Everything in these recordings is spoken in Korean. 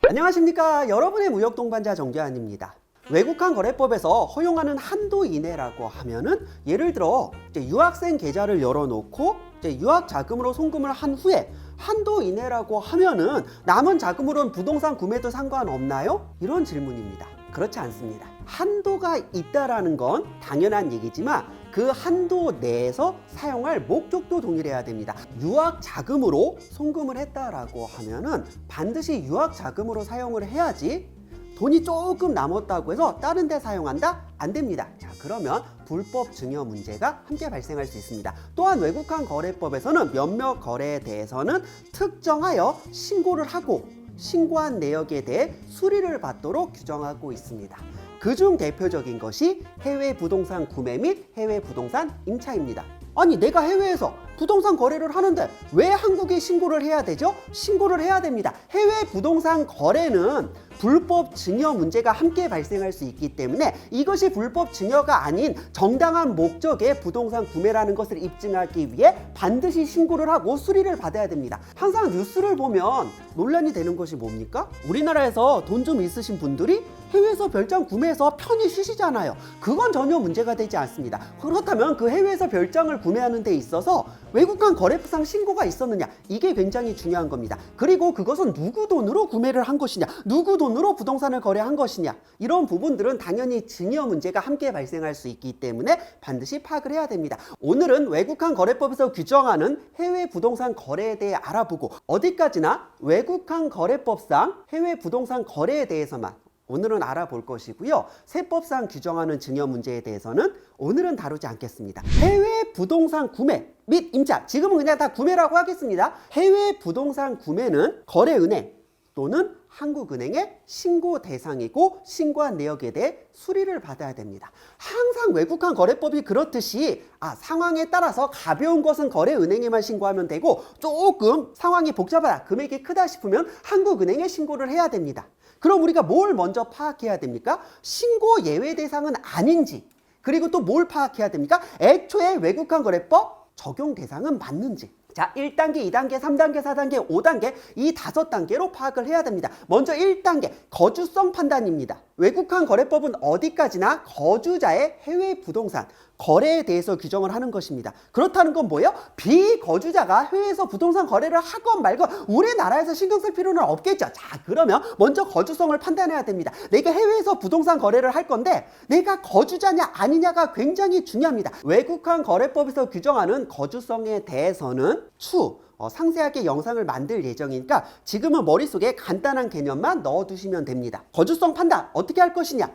안녕하십니까. 여러분의 무역동반자 정재환입니다. 외국환 거래법에서 허용하는 한도 이내라고 하면은 예를 들어 유학생 계좌를 열어놓고 유학 자금으로 송금을 한 후에 한도 이내라고 하면은 남은 자금으로는 부동산 구매도 상관없나요? 이런 질문입니다. 그렇지 않습니다. 한도가 있다라는 건 당연한 얘기지만 그 한도 내에서 사용할 목적도 동일해야 됩니다. 유학 자금으로 송금을 했다라고 하면은 반드시 유학 자금으로 사용을 해야지 돈이 조금 남았다고 해서 다른 데 사용한다? 안 됩니다. 자, 그러면 불법 증여 문제가 함께 발생할 수 있습니다. 또한 외국환 거래법에서는 몇몇 거래에 대해서는 특정하여 신고를 하고 신고한 내역에 대해 수리를 받도록 규정하고 있습니다. 그중 대표적인 것이 해외 부동산 구매 및 해외 부동산 임차입니다. 아니, 내가 해외에서 부동산 거래를 하는데 왜 한국에 신고를 해야 되죠? 신고를 해야 됩니다. 해외 부동산 거래는 불법 증여 문제가 함께 발생할 수 있기 때문에 이것이 불법 증여가 아닌 정당한 목적의 부동산 구매라는 것을 입증하기 위해 반드시 신고를 하고 수리를 받아야 됩니다. 항상 뉴스를 보면 논란이 되는 것이 뭡니까? 우리나라에서 돈 좀 있으신 분들이 해외에서 별장 구매해서 편히 쉬시잖아요. 그건 전혀 문제가 되지 않습니다. 그렇다면 그 해외에서 별장을 구매하는 데 있어서 외국환 거래법상 신고가 있었느냐, 이게 굉장히 중요한 겁니다. 그리고 그것은 누구 돈으로 구매를 한 것이냐, 누구 돈으로 부동산을 거래한 것이냐, 이런 부분들은 당연히 증여 문제가 함께 발생할 수 있기 때문에 반드시 파악을 해야 됩니다. 오늘은 외국환 거래법에서 규정하는 해외 부동산 거래에 대해 알아보고 어디까지나 외국환 거래법상 해외 부동산 거래에 대해서만 오늘은 알아볼 것이고요. 세법상 규정하는 증여 문제에 대해서는 오늘은 다루지 않겠습니다. 해외 부동산 구매 및 임차, 지금은 그냥 다 구매라고 하겠습니다. 해외 부동산 구매는 거래은행 또는 한국은행의 신고 대상이고 신고한 내역에 대해 수리를 받아야 됩니다. 항상 외국환 거래법이 그렇듯이 상황에 따라서 가벼운 것은 거래은행에만 신고하면 되고 조금 상황이 복잡하다, 금액이 크다 싶으면 한국은행에 신고를 해야 됩니다. 그럼 우리가 뭘 먼저 파악해야 됩니까? 신고 예외 대상은 아닌지, 그리고 또 뭘 파악해야 됩니까? 애초에 외국환 거래법 적용 대상은 맞는지. 자, 1단계, 2단계, 3단계, 4단계, 5단계 이 5단계로 파악을 해야 됩니다. 먼저 1단계, 거주성 판단입니다. 외국환 거래법은 어디까지나 거주자의 해외 부동산 거래에 대해서 규정을 하는 것입니다. 그렇다는 건 뭐예요? 비거주자가 해외에서 부동산 거래를 하건 말건 우리나라에서 신경 쓸 필요는 없겠죠. 자, 그러면 먼저 거주성을 판단해야 됩니다. 내가 해외에서 부동산 거래를 할 건데 내가 거주자냐 아니냐가 굉장히 중요합니다. 외국환 거래법에서 규정하는 거주성에 대해서는 추후 상세하게 영상을 만들 예정이니까 지금은 머릿속에 간단한 개념만 넣어두시면 됩니다. 거주성 판단 어떻게 할 것이냐?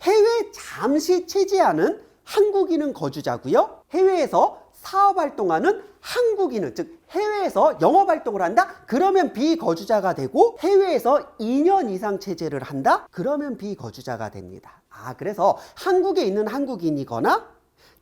해외 잠시 체제하는 한국인은 거주자고요. 해외에서 사업활동하는 한국인은, 즉 해외에서 영업활동을 한다? 그러면 비거주자가 되고, 해외에서 2년 이상 체제를 한다? 그러면 비거주자가 됩니다. 그래서 한국에 있는 한국인이거나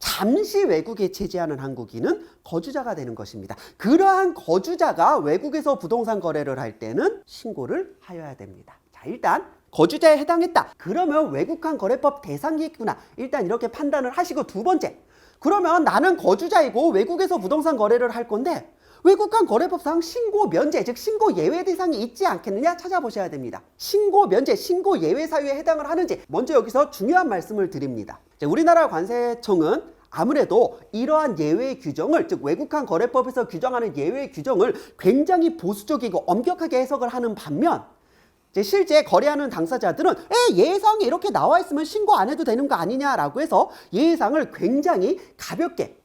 잠시 외국에 체제하는 한국인은 거주자가 되는 것입니다. 그러한 거주자가 외국에서 부동산 거래를 할 때는 신고를 하여야 됩니다. 자, 일단 거주자에 해당했다. 그러면 외국환 거래법 대상이겠구나. 일단 이렇게 판단을 하시고, 두 번째, 그러면 나는 거주자이고 외국에서 부동산 거래를 할 건데 외국환 거래법상 신고 면제, 즉 신고 예외 대상이 있지 않겠느냐 찾아보셔야 됩니다. 신고 면제, 신고 예외 사유에 해당을 하는지 먼저 여기서 중요한 말씀을 드립니다. 우리나라 관세청은 아무래도 이러한 예외 규정을, 즉 외국환 거래법에서 규정하는 예외 규정을 굉장히 보수적이고 엄격하게 해석을 하는 반면 실제 거래하는 당사자들은 예외사항이 이렇게 나와 있으면 신고 안 해도 되는 거 아니냐라고 해서 예외사항을 굉장히 가볍게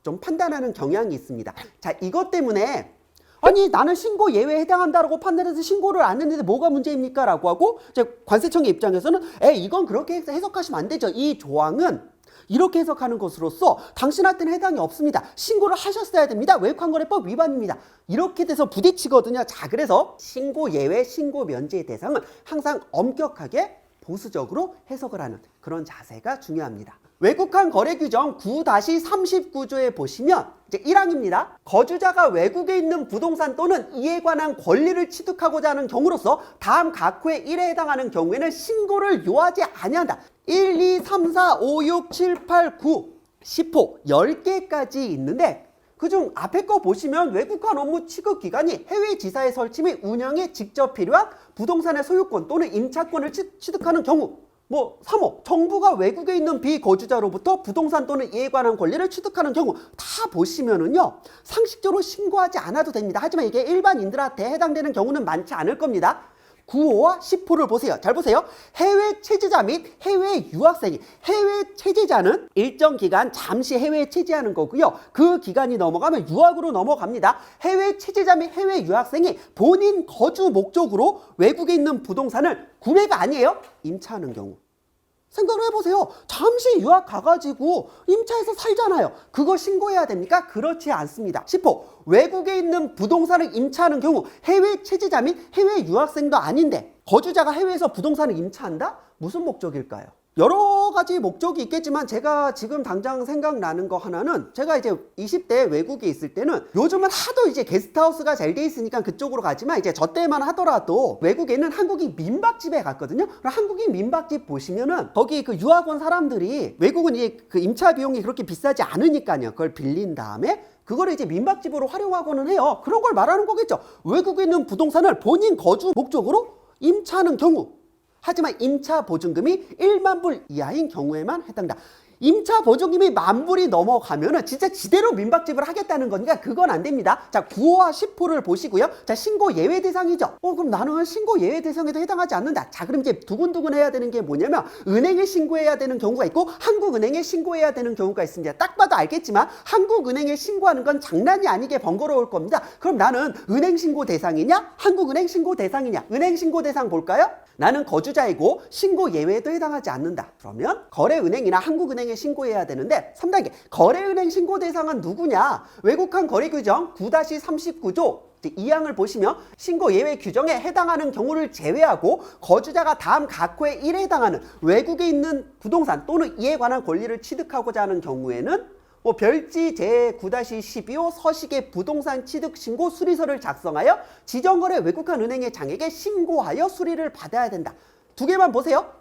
좀 판단하는 경향이 있습니다. 자, 이것 때문에 아니 나는 신고 예외에 해당한다라고 판단해서 신고를 안 했는데 뭐가 문제입니까? 라고 하고 관세청의 입장에서는 이건 그렇게 해석하시면 안 되죠. 이 조항은 이렇게 해석하는 것으로서 당신한테는 해당이 없습니다. 신고를 하셨어야 됩니다. 외국환거래법 위반입니다. 이렇게 돼서 부딪히거든요. 자, 그래서 신고 예외, 신고 면제의 대상은 항상 엄격하게 보수적으로 해석을 하는 그런 자세가 중요합니다. 외국환 거래 규정 9-39조에 보시면 이제 1항입니다. 거주자가 외국에 있는 부동산 또는 이에 관한 권리를 취득하고자 하는 경우로서 다음 각호의 1에 해당하는 경우에는 신고를 요하지 아니한다. 1, 2, 3, 4, 5, 6, 7, 8, 9, 10호 10개까지 있는데 그중 앞에 거 보시면 외국한 업무 취급 기관이 해외 지사의 설치 및 운영에 직접 필요한 부동산의 소유권 또는 임차권을 취득하는 경우. 뭐 3호 정부가 외국에 있는 비거주자로부터 부동산 또는 이에 관한 권리를 취득하는 경우. 다 보시면은요 상식적으로 신고하지 않아도 됩니다. 하지만 이게 일반인들한테 해당되는 경우는 많지 않을 겁니다. 9호와 10호를 보세요. 잘 보세요. 해외 체제자 및 해외 유학생이, 해외 체제자는 일정 기간 잠시 해외에 체제하는 거고요. 그 기간이 넘어가면 유학으로 넘어갑니다. 해외 체제자 및 해외 유학생이 본인 거주 목적으로 외국에 있는 부동산을 구매가 아니에요. 임차하는 경우. 생각을 해보세요. 잠시 유학 가가지고 임차해서 살잖아요. 그거 신고해야 됩니까? 그렇지 않습니다. 10호 외국에 있는 부동산을 임차하는 경우 해외 체제자 및 해외 유학생도 아닌데 거주자가 해외에서 부동산을 임차한다? 무슨 목적일까요? 여러 가지 목적이 있겠지만 제가 지금 당장 생각나는 거 하나는, 제가 이제 20대 외국에 있을 때는 요즘은 하도 이제 게스트하우스가 잘 돼 있으니까 그쪽으로 가지만 이제 저 때만 하더라도 외국에 있는 한국인 민박집에 갔거든요. 한국인 민박집 보시면은 거기 그 유학 온 사람들이, 외국은 이제 그 임차 비용이 그렇게 비싸지 않으니까요. 그걸 빌린 다음에 그거를 이제 민박집으로 활용하고는 해요. 그런 걸 말하는 거겠죠. 외국에 있는 부동산을 본인 거주 목적으로 임차하는 경우. 하지만 임차 보증금이 1만 불 이하인 경우에만 해당다. 임차 보증금이 10,000불이 넘어가면은 진짜 지대로 민박집을 하겠다는 거니까 그건 안 됩니다. 자, 9호와 10호를 보시고요. 자, 신고 예외 대상이죠. 그럼 나는 신고 예외 대상에도 해당하지 않는다. 자, 그럼 이제 두근두근 해야 되는 게 뭐냐면 은행에 신고해야 되는 경우가 있고 한국은행에 신고해야 되는 경우가 있습니다. 딱 봐도 알겠지만 한국은행에 신고하는 건 장난이 아니게 번거로울 겁니다. 그럼 나는 은행 신고 대상이냐? 한국은행 신고 대상이냐? 은행 신고 대상 볼까요? 나는 거주자이고 신고 예외에도 해당하지 않는다. 그러면 거래은행이나 한국은행에 신고해야 되는데 3단계 거래은행 신고 대상은 누구냐? 외국한 거래규정 9-39조 2항을 보시면 신고 예외 규정에 해당하는 경우를 제외하고 거주자가 다음 각호의 1에 해당하는 외국에 있는 부동산 또는 이에 관한 권리를 취득하고자 하는 경우에는 별지 제9-12호 서식의 부동산 취득 신고 수리서를 작성하여 지정거래 외국한 은행의 장에게 신고하여 수리를 받아야 된다. 두 개만 보세요.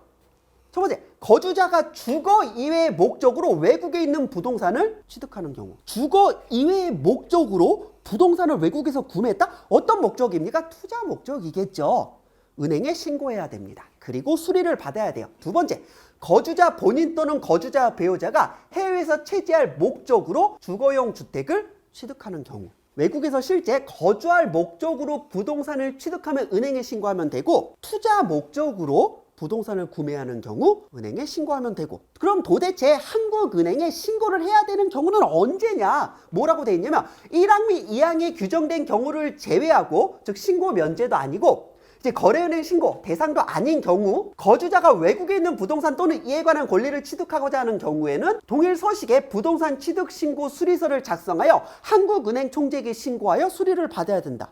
첫 번째, 거주자가 주거 이외의 목적으로 외국에 있는 부동산을 취득하는 경우. 주거 이외의 목적으로 부동산을 외국에서 구매했다? 어떤 목적입니까? 투자 목적이겠죠. 은행에 신고해야 됩니다. 그리고 수리를 받아야 돼요. 두 번째, 거주자 본인 또는 거주자 배우자가 해외에서 체제할 목적으로 주거용 주택을 취득하는 경우. 외국에서 실제 거주할 목적으로 부동산을 취득하면 은행에 신고하면 되고, 투자 목적으로 부동산을 구매하는 경우 은행에 신고하면 되고. 그럼 도대체 한국은행에 신고를 해야 되는 경우는 언제냐? 뭐라고 돼 있냐면 1항 및 2항에 규정된 경우를 제외하고, 즉 신고 면제도 아니고 이제 거래은행 신고 대상도 아닌 경우, 거주자가 외국에 있는 부동산 또는 이에 관한 권리를 취득하고자 하는 경우에는 동일 서식에 부동산 취득 신고 수리서를 작성하여 한국은행 총재에게 신고하여 수리를 받아야 된다.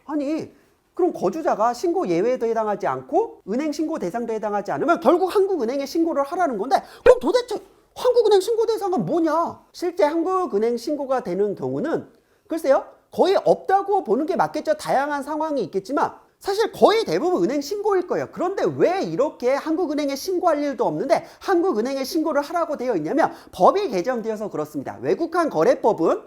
아니, 그럼 거주자가 신고 예외에도 해당하지 않고 은행 신고 대상도 해당하지 않으면 결국 한국은행에 신고를 하라는 건데, 그럼 도대체 한국은행 신고 대상은 뭐냐? 실제 한국은행 신고가 되는 경우는 글쎄요, 거의 없다고 보는 게 맞겠죠. 다양한 상황이 있겠지만 사실 거의 대부분 은행 신고일 거예요. 그런데 왜 이렇게 한국은행에 신고할 일도 없는데 한국은행에 신고를 하라고 되어 있냐면 법이 개정되어서 그렇습니다. 외국한 거래법은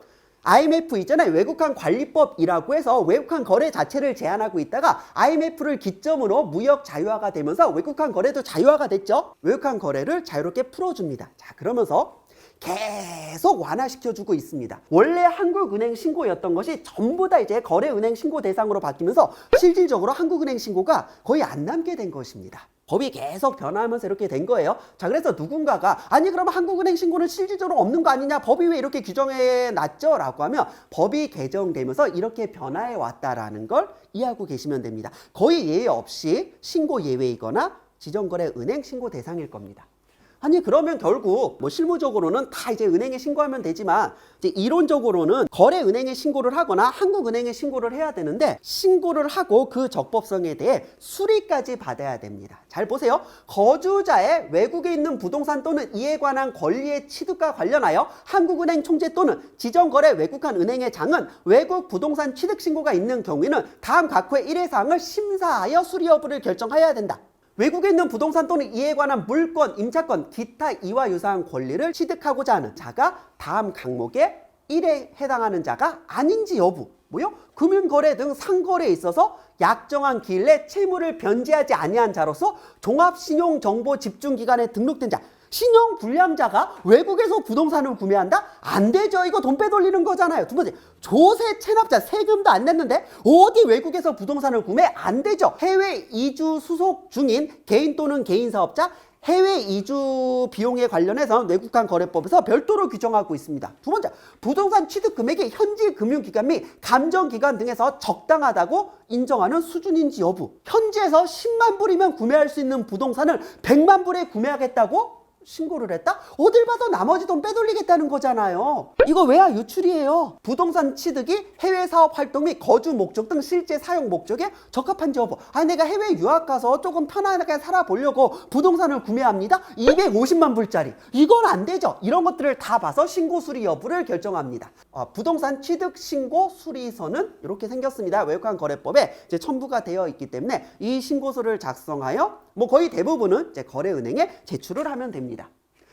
IMF 있잖아요. 외국한 관리법이라고 해서 외국한 거래 자체를 제한하고 있다가 IMF를 기점으로 무역 자유화가 되면서 외국한 거래도 자유화가 됐죠. 외국한 거래를 자유롭게 풀어줍니다. 자, 그러면서 계속 완화시켜주고 있습니다. 원래 한국은행 신고였던 것이 전부 다 이제 거래은행 신고 대상으로 바뀌면서 실질적으로 한국은행 신고가 거의 안 남게 된 것입니다. 법이 계속 변화하면서 이렇게 된 거예요. 자, 그래서 누군가가 아니 그러면 한국은행 신고는 실질적으로 없는 거 아니냐, 법이 왜 이렇게 규정해 놨죠? 라고 하면 법이 개정되면서 이렇게 변화해 왔다라는 걸 이해하고 계시면 됩니다. 거의 예외 없이 신고 예외이거나 지정거래 은행 신고 대상일 겁니다. 아니 그러면 결국 실무적으로는 다 이제 은행에 신고하면 되지만 이제 이론적으로는 거래은행에 신고를 하거나 한국은행에 신고를 해야 되는데, 신고를 하고 그 적법성에 대해 수리까지 받아야 됩니다. 잘 보세요. 거주자의 외국에 있는 부동산 또는 이에 관한 권리의 취득과 관련하여 한국은행 총재 또는 지정거래 외국한 은행의 장은 외국 부동산 취득 신고가 있는 경우에는 다음 각호의 1회 사항을 심사하여 수리 여부를 결정해야 된다. 외국에 있는 부동산 또는 이에 관한 물권, 임차권, 기타 이와 유사한 권리를 취득하고자 하는 자가 다음 항목에 1에 해당하는 자가 아닌지 여부, 뭐요? 금융거래 등 상거래에 있어서 약정한 기일 내 채무를 변제하지 아니한 자로서 종합신용정보집중기관에 등록된 자, 신용불량자가 외국에서 부동산을 구매한다? 안 되죠. 이거 돈 빼돌리는 거잖아요. 두 번째, 조세 체납자, 세금도 안 냈는데 어디 외국에서 부동산을 구매? 안 되죠. 해외 이주 수속 중인 개인 또는 개인사업자, 해외 이주 비용에 관련해서 외국간 거래법에서 별도로 규정하고 있습니다. 두 번째, 부동산 취득 금액이 현지 금융기관 및 감정기관 등에서 적당하다고 인정하는 수준인지 여부. 현지에서 10만 불이면 구매할 수 있는 부동산을 100만 불에 구매하겠다고 신고를 했다? 어딜 봐도 나머지 돈 빼돌리겠다는 거잖아요. 이거 외화 유출이에요. 부동산 취득이 해외 사업 활동 및 거주 목적 등 실제 사용 목적에 적합한지 여부. 내가 해외 유학 가서 조금 편안하게 살아보려고 부동산을 구매합니다. 250만 불짜리. 이건 안 되죠. 이런 것들을 다 봐서 신고 수리 여부를 결정합니다. 부동산 취득 신고 수리서는 이렇게 생겼습니다. 외국환 거래법에 이제 첨부가 되어 있기 때문에 이 신고서를 작성하여 거의 대부분은 이제 거래은행에 제출을 하면 됩니다.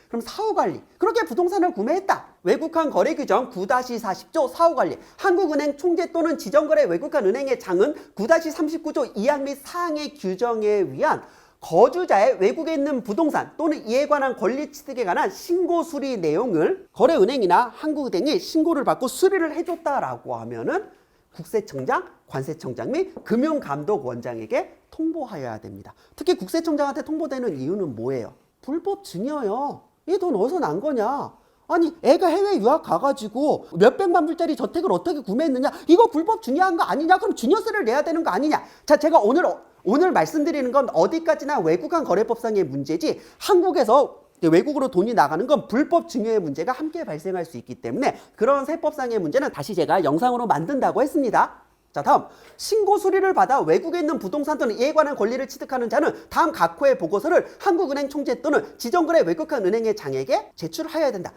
그럼 사후관리, 그렇게 부동산을 구매했다. 외국환 거래 규정 9-40조 사후관리, 한국은행 총재 또는 지정거래 외국환 은행의 장은 9-39조 2항 및 4항의 규정에 의한 거주자의 외국에 있는 부동산 또는 이에 관한 권리 취득에 관한 신고 수리 내용을 거래은행이나 한국은행이 신고를 받고 수리를 해줬다라고 하면은 국세청장, 관세청장 및 금융감독원장에게 통보하여야 됩니다. 특히 국세청장한테 통보되는 이유는 뭐예요? 불법 증여요. 이 돈 어디서 난 거냐? 아니, 애가 해외 유학 가가지고 몇백만 불짜리 저택을 어떻게 구매했느냐? 이거 불법 증여한 거 아니냐? 그럼 증여세를 내야 되는 거 아니냐? 자, 제가 오늘 말씀드리는 건 어디까지나 외국환 거래법상의 문제지, 한국에서 외국으로 돈이 나가는 건 불법 증여의 문제가 함께 발생할 수 있기 때문에 그런 세법상의 문제는 다시 제가 영상으로 만든다고 했습니다. 자, 다음, 신고 수리를 받아 외국에 있는 부동산 또는 이에 관한 권리를 취득하는 자는 다음 각 호의 보고서를 한국은행 총재 또는 지정거래 외국환 은행의 장에게 제출하여야 된다.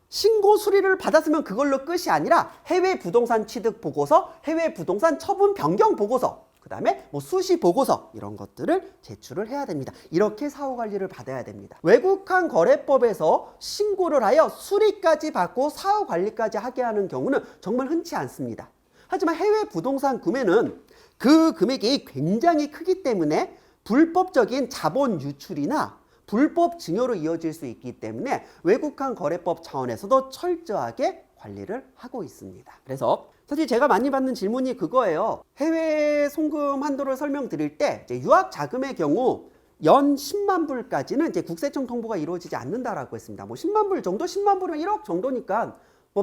신고 수리를 받았으면 그걸로 끝이 아니라 해외 부동산 취득 보고서, 해외 부동산 처분 변경 보고서, 그 다음에 수시 보고서, 이런 것들을 제출을 해야 됩니다. 이렇게 사후관리를 받아야 됩니다. 외국환 거래법에서 신고를 하여 수리까지 받고 사후관리까지 하게 하는 경우는 정말 흔치 않습니다. 하지만 해외 부동산 구매는 그 금액이 굉장히 크기 때문에 불법적인 자본 유출이나 불법 증여로 이어질 수 있기 때문에 외국환 거래법 차원에서도 철저하게 관리를 하고 있습니다. 그래서 사실 제가 많이 받는 질문이 그거예요. 해외 송금 한도를 설명드릴 때 유학 자금의 경우 연 10만 불까지는 이제 국세청 통보가 이루어지지 않는다라고 했습니다. 10만 불 정도, 10만 불은 1억 정도니까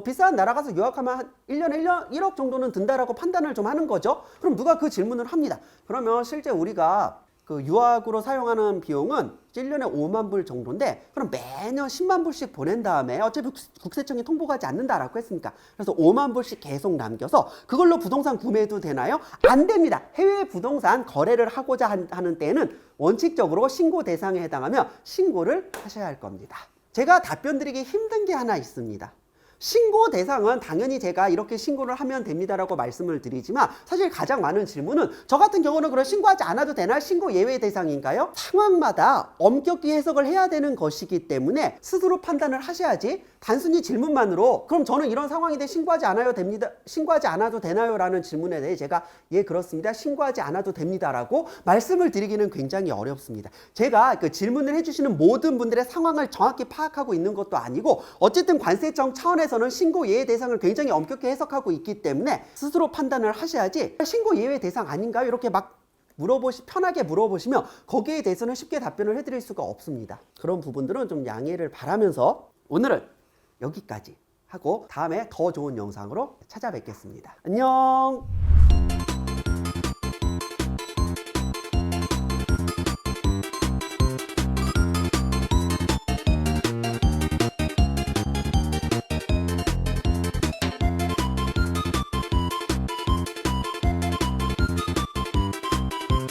비싼 나라 가서 유학하면 한 1년에 1억 정도는 든다라고 판단을 좀 하는 거죠. 그럼 누가 그 질문을 합니다. 그러면 실제 우리가 그 유학으로 사용하는 비용은 1년에 5만 불 정도인데 그럼 매년 10만 불씩 보낸 다음에 어차피 국세청이 통보하지 않는다라고 했으니까 그래서 5만 불씩 계속 남겨서 그걸로 부동산 구매해도 되나요? 안 됩니다. 해외 부동산 거래를 하고자 하는 때에는 원칙적으로 신고 대상에 해당하며 신고를 하셔야 할 겁니다. 제가 답변 드리기 힘든 게 하나 있습니다. 신고 대상은 당연히 제가 이렇게 신고를 하면 됩니다라고 말씀을 드리지만 사실 가장 많은 질문은 저 같은 경우는 그럼 신고하지 않아도 되나? 신고 예외 대상인가요? 상황마다 엄격히 해석을 해야 되는 것이기 때문에 스스로 판단을 하셔야지 단순히 질문만으로 그럼 저는 이런 상황인데 신고하지 않아도 되나요? 라는 질문에 대해 제가 예 그렇습니다. 신고하지 않아도 됩니다라고 말씀을 드리기는 굉장히 어렵습니다. 제가 그 질문을 해주시는 모든 분들의 상황을 정확히 파악하고 있는 것도 아니고 어쨌든 관세청 차원에서 는 신고 예외 대상을 굉장히 엄격히 해석하고 있기 때문에 스스로 판단을 하셔야지 신고 예외 대상 아닌가요? 이렇게 막 편하게 물어보시면 거기에 대해서는 쉽게 답변을 해드릴 수가 없습니다. 그런 부분들은 좀 양해를 바라면서 오늘은 여기까지 하고 다음에 더 좋은 영상으로 찾아뵙겠습니다. 안녕.